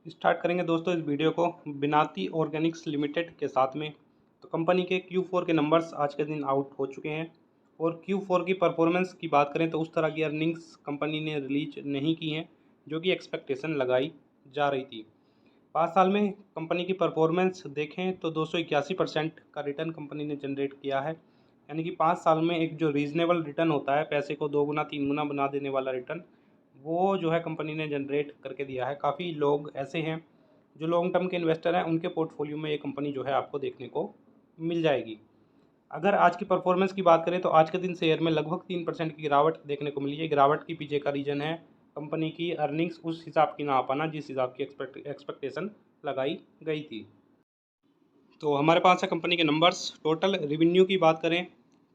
Start करेंगे दोस्तों इस वीडियो को बिनाती ऑर्गेनिक्स लिमिटेड के साथ में। तो कंपनी के Q4 के नंबर्स आज के दिन आउट हो चुके हैं और Q4 की परफॉर्मेंस की बात करें तो उस तरह की अर्निंग्स कंपनी ने रिलीज नहीं की हैं जो कि एक्सपेक्टेशन लगाई जा रही थी। 5 साल में कंपनी की परफॉर्मेंस देखें तो 281% का रिटर्न कंपनी ने जनरेट किया है। यानी कि 5 साल में एक जो रीज़नेबल रिटर्न होता है, पैसे को 2 गुना 3 गुना बना देने वाला रिटर्न, वो जो है कंपनी ने जनरेट करके दिया है। काफ़ी लोग ऐसे हैं जो लॉन्ग टर्म के इन्वेस्टर हैं, उनके पोर्टफोलियो में ये कंपनी जो है आपको देखने को मिल जाएगी। अगर आज की परफॉर्मेंस की बात करें तो आज के दिन शेयर में लगभग 3% की गिरावट देखने को मिली है। गिरावट के पीछे का रीज़न है कंपनी की अर्निंग्स उस हिसाब की ना आ पाना जिस हिसाब की एक्सपेक्टेशन लगाई गई थी। तो हमारे पास है कंपनी के नंबर्स। टोटल रेवेन्यू की बात करें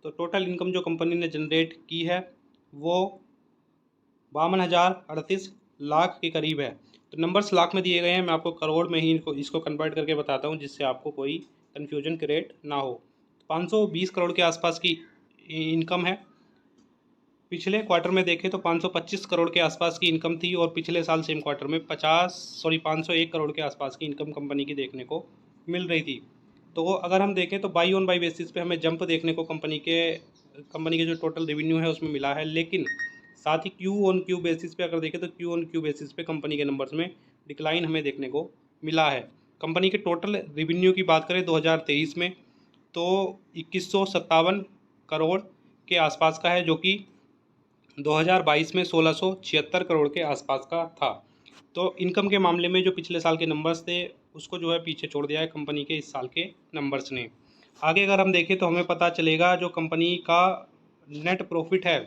तो टोटल इनकम जो कंपनी ने जनरेट की है वो 52,038 लाख के करीब है। तो नंबर्स लाख में दिए गए हैं, मैं आपको करोड़ में ही इसको कन्वर्ट करके बताता हूँ जिससे आपको कोई कन्फ्यूजन क्रिएट ना हो। 520 करोड़ के आसपास की इनकम है। पिछले क्वार्टर में देखें तो 525 करोड़ के आसपास की इनकम थी और पिछले साल सेम क्वार्टर में 501 करोड़ के आसपास की इनकम कंपनी की देखने को मिल रही थी। तो अगर हम देखें तो बाई ऑन बाई बेसिस पे हमें जंप देखने को कंपनी के जो टोटल रेवेन्यू है उसमें मिला है, लेकिन साथ ही क्यू ऑन क्यू बेसिस पे अगर देखें तो क्यू ऑन क्यू बेसिस पे कंपनी के नंबर्स में डिक्लाइन हमें देखने को मिला है। कंपनी के टोटल रेवेन्यू की बात करें 2023 में तो 2157 करोड़ के आसपास का है, जो कि 2022 में 1676 करोड़ के आसपास का था। तो इनकम के मामले में जो पिछले साल के नंबर्स थे उसको जो है पीछे छोड़ दिया है कंपनी के इस साल के नंबर्स ने। आगे अगर हम देखें तो हमें पता चलेगा जो कंपनी का नेट प्रॉफिट है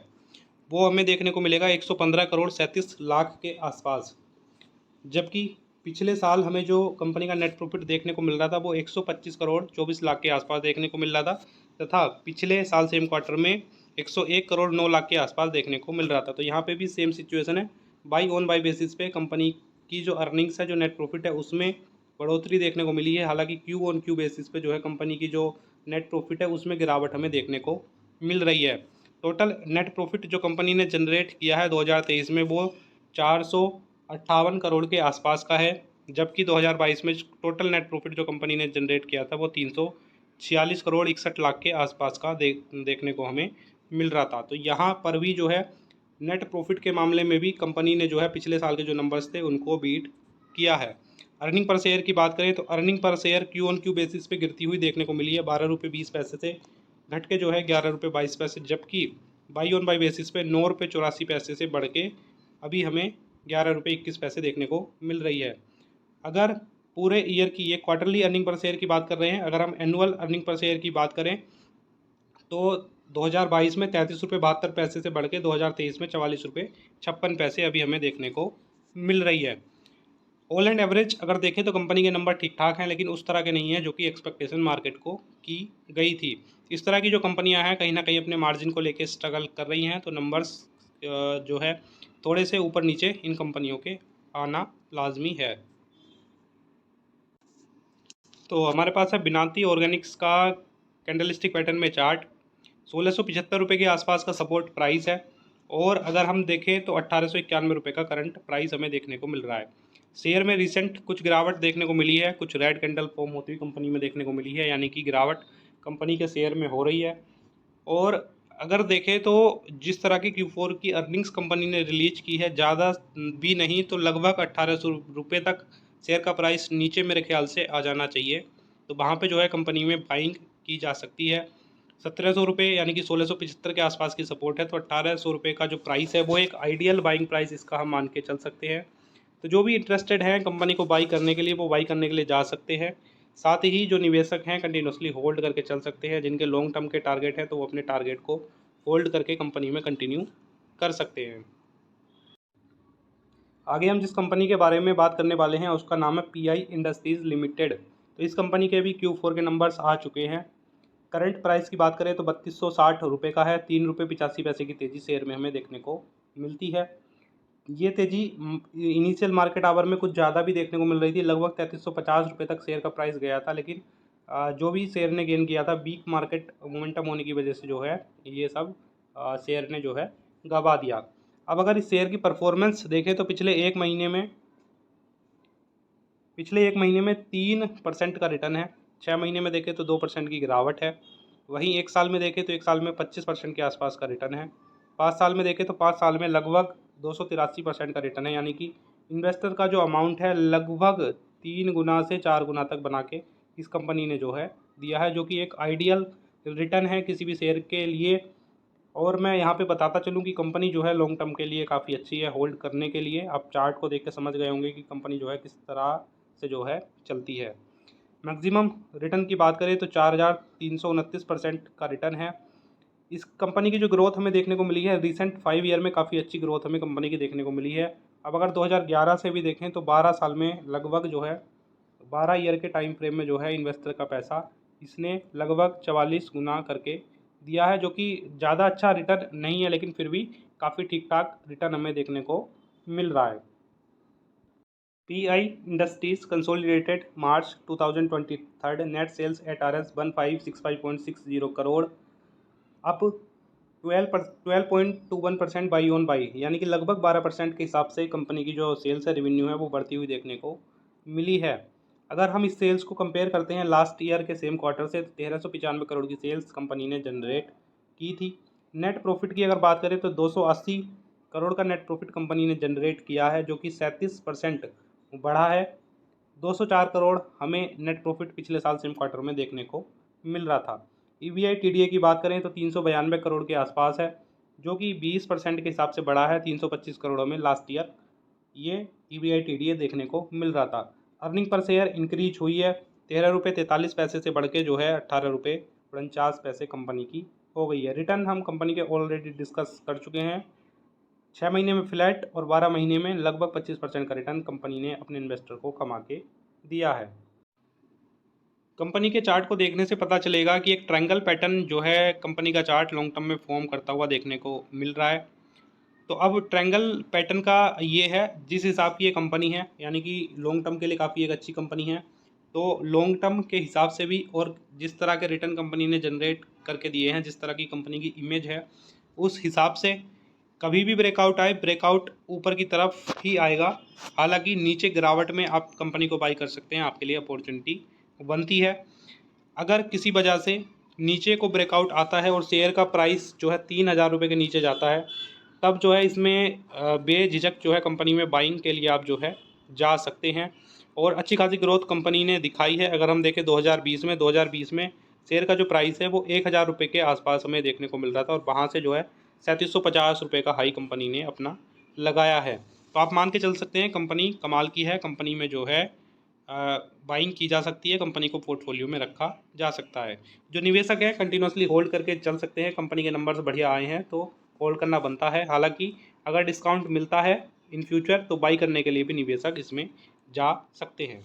वो हमें देखने को मिलेगा 115 करोड़ 37 लाख के आसपास, जबकि पिछले साल हमें जो कंपनी का नेट प्रॉफिट देखने को मिल रहा था वो 125 करोड़ 24 लाख के आसपास देखने को मिल रहा था, तथा पिछले साल सेम क्वार्टर में 101 करोड़ 9 लाख के आसपास देखने को मिल रहा था। तो यहाँ पे भी सेम सिचुएशन है। बाई ऑन बाई बेसिस पे कंपनी की जो अर्निंग्स है, जो नेट प्रॉफिट है, उसमें बढ़ोतरी देखने को मिली है। हालांकि क्यू ऑन क्यू बेसिस पे जो है कंपनी की जो नेट प्रॉफिट है उसमें गिरावट हमें देखने को मिल रही है। टोटल नेट प्रॉफिट जो कंपनी ने जनरेट किया है 2023 में वो 458 करोड़ के आसपास का है, जबकि 2022 में टोटल नेट प्रॉफिट जो कंपनी ने जनरेट किया था वो 346 करोड़ 61 लाख के आसपास का देखने को हमें मिल रहा था। तो यहाँ पर भी जो है नेट प्रॉफिट के मामले में भी कंपनी ने जो है पिछले साल के जो नंबर्स थे उनको बीट किया है। अर्निंग पर शेयर की बात करें तो earning per share Q on Q basis पे गिरती हुई देखने को मिली है। 12 रुपये 20 पैसे से घट के जो है 11 रुपये 22 पैसे, जबकि बाई ऑन बाई बेसिस पे 9 रुपये 84 पैसे से बढ़ के अभी हमें 11 रुपये 21 पैसे देखने को मिल रही है। अगर पूरे ईयर की, ये क्वार्टरली अर्निंग पर शेयर की बात कर रहे हैं, अगर हम एनुअल अर्निंग पर शेयर की बात करें तो 2022 में 33 रुपये 72 पैसे से बढ़ के 2023 में 44 रुपये 56 पैसे अभी हमें देखने को मिल रही है। ऑल एंड एवरेज अगर देखें तो कंपनी के नंबर ठीक ठाक हैं, लेकिन उस तरह के नहीं हैं जो कि एक्सपेक्टेशन मार्केट को की गई थी। इस तरह की जो कंपनियां हैं कहीं ना कहीं अपने मार्जिन को लेकर स्ट्रगल कर रही हैं, तो नंबर्स जो है थोड़े से ऊपर नीचे इन कंपनियों के आना लाजमी है। तो हमारे पास है बिनाती ऑर्गेनिक्स का कैंडलस्टिक पैटर्न में चार्ट। 1675 रुपये के आसपास का सपोर्ट प्राइस है और अगर हम देखें तो 1891 रुपये का करंट प्राइस हमें देखने को मिल रहा है। शेयर में रिसेंट कुछ गिरावट देखने को मिली है, कुछ रेड कैंडल फॉर्म होती हुई कंपनी में देखने को मिली है, यानी कि गिरावट कंपनी के शेयर में हो रही है। और अगर देखें तो जिस तरह की Q4 की अर्निंग्स कंपनी ने रिलीज की है, ज़्यादा भी नहीं तो लगभग 1800 रुपये तक शेयर का प्राइस नीचे मेरे ख्याल से आ जाना चाहिए। तो वहाँ पे जो है कंपनी में बाइंग की जा सकती है। 1700 रुपये यानी कि 1675 के आसपास की सपोर्ट है, तो 1800 रुपये का जो प्राइस है वो एक आइडियल बाइंग प्राइस इसका हम मान के चल सकते हैं। तो जो भी इंटरेस्टेड हैं कंपनी को बाई करने के लिए वो बाई करने के लिए जा सकते हैं। साथ ही जो निवेशक हैं कंटिन्यूसली होल्ड करके चल सकते हैं। जिनके लॉन्ग टर्म के टारगेट हैं तो वो अपने टारगेट को होल्ड करके कंपनी में कंटिन्यू कर सकते हैं। आगे हम जिस कंपनी के बारे में बात करने वाले हैं उसका नाम है PI इंडस्ट्रीज़ लिमिटेड। तो इस कंपनी के भी Q4 के नंबर्स आ चुके हैं। करंट प्राइस की बात करें तो 3260 रुपये का है। 3 रुपये 85 पैसे की तेज़ी शेयर में हमें देखने को मिलती है। ये तेज़ी इनिशियल मार्केट आवर में कुछ ज़्यादा भी देखने को मिल रही थी, लगभग 3350 रुपये तक शेयर का प्राइस गया था, लेकिन जो भी शेयर ने गेन किया था वीक मार्केट मोमेंटम होने की वजह से जो है ये सब शेयर ने जो है गवा दिया। अब अगर इस शेयर की परफॉर्मेंस देखें तो पिछले एक महीने में पिछले एक महीने में 3% का रिटर्न है। 6 महीने में देखें तो 2% की गिरावट है। वहीं एक साल में देखें तो एक साल में 25% के आसपास का रिटर्न है। 5 साल में देखें तो 5 साल में लगभग 283% का रिटर्न है, यानी कि इन्वेस्टर का जो अमाउंट है लगभग 3 गुना से 4 गुना तक बना के इस कंपनी ने जो है दिया है, जो कि एक आइडियल रिटर्न है किसी भी शेयर के लिए। और मैं यहाँ पे बताता चलूँ कि कंपनी जो है लॉन्ग टर्म के लिए काफ़ी अच्छी है होल्ड करने के लिए। आप चार्ट को देख के समझ गए होंगे कि कंपनी जो है किस तरह से जो है चलती है। मैक्सिमम रिटर्न की बात करें तो 4,329% का रिटर्न है। इस कंपनी की जो ग्रोथ हमें देखने को मिली है रिसेंट 5 ईयर में, काफ़ी अच्छी ग्रोथ हमें कंपनी की देखने को मिली है। अब अगर 2011 से भी देखें तो 12 साल में लगभग जो है 12 ईयर के टाइम फ्रेम में जो है इन्वेस्टर का पैसा इसने लगभग 44 गुना करके दिया है, जो कि ज़्यादा अच्छा रिटर्न नहीं है, लेकिन फिर भी काफ़ी ठीक ठाक रिटर्न हमें देखने को मिल रहा है। PI industries consolidated March 2023 net sales at RS 1565.60 crore, up 12.21% Y on Y, यानी कि लगभग 12% के हिसाब से कंपनी की जो सेल्स है, रेवेन्यू है, वो बढ़ती हुई देखने को मिली है। अगर हम इस सेल्स को कंपेयर करते हैं लास्ट ईयर के सेम क्वार्टर से, 1395 करोड़ की सेल्स कंपनी ने जनरेट की थी। नेट प्रॉफिट की अगर बात करें तो 280 करोड़ का नेट प्रॉफिट कंपनी ने जनरेट किया है, जो कि 37% बढ़ा है। 204 करोड़ हमें नेट प्रॉफिट पिछले साल सेम क्वार्टर में देखने को मिल रहा था। EBI TDA की बात करें तो 392 करोड़ के आसपास है, जो कि 20% के हिसाब से बढ़ा है। 325 करोड़ों में लास्ट ईयर ये EBI TDA देखने को मिल रहा था। अर्निंग पर शेयर इंक्रीज हुई है, 13 रुपये 43 पैसे से बढ़ के जो है 18 रुपये 49 पैसे कंपनी की हो गई है। रिटर्न हम कंपनी के ऑलरेडी डिस्कस कर चुके हैं। 6 महीने में फ्लैट और 12 महीने में लगभग 25% का रिटर्न कंपनी ने अपने इन्वेस्टर को कमा के दिया है। कंपनी के चार्ट को देखने से पता चलेगा कि एक ट्रायंगल पैटर्न जो है कंपनी का चार्ट लॉन्ग टर्म में फॉर्म करता हुआ देखने को मिल रहा है। तो अब ट्रायंगल पैटर्न का ये है जिस हिसाब की ये कंपनी है, यानी कि लॉन्ग टर्म के लिए काफ़ी एक अच्छी कंपनी है। तो लॉन्ग टर्म के हिसाब से भी और जिस तरह के रिटर्न कंपनी ने जनरेट करके दिए हैं, जिस तरह की कंपनी की इमेज है, उस हिसाब से कभी भी ब्रेकआउट आए, ब्रेकआउट ऊपर की तरफ ही आएगा। हालांकि नीचे गिरावट में आप कंपनी को बाई कर सकते हैं, आपके लिए अपॉर्चुनिटी बनती है। अगर किसी वजह से नीचे को ब्रेकआउट आता है और शेयर का प्राइस जो है 3,000 रुपये के नीचे जाता है, तब जो है इसमें बेझिझक जो है कंपनी में बाइंग के लिए आप जो है जा सकते हैं। और अच्छी खासी ग्रोथ कंपनी ने दिखाई है। अगर हम देखें 2020 में शेयर का जो प्राइस है वो 1,000 रुपये के आसपास हमें देखने को मिल रहा था, और वहाँ से जो है 3750 रुपये का हाई कंपनी ने अपना लगाया है। तो आप मान के चल सकते हैं कंपनी कमाल की है। कंपनी में जो है बाइंग की जा सकती है, कंपनी को पोर्टफोलियो में रखा जा सकता है। जो निवेशक है कंटिन्यूसली होल्ड करके चल सकते हैं। कंपनी के नंबर्स बढ़िया आए हैं तो होल्ड करना बनता है। हालांकि अगर डिस्काउंट मिलता है इन फ्यूचर तो बाई करने के लिए भी निवेशक इसमें जा सकते हैं।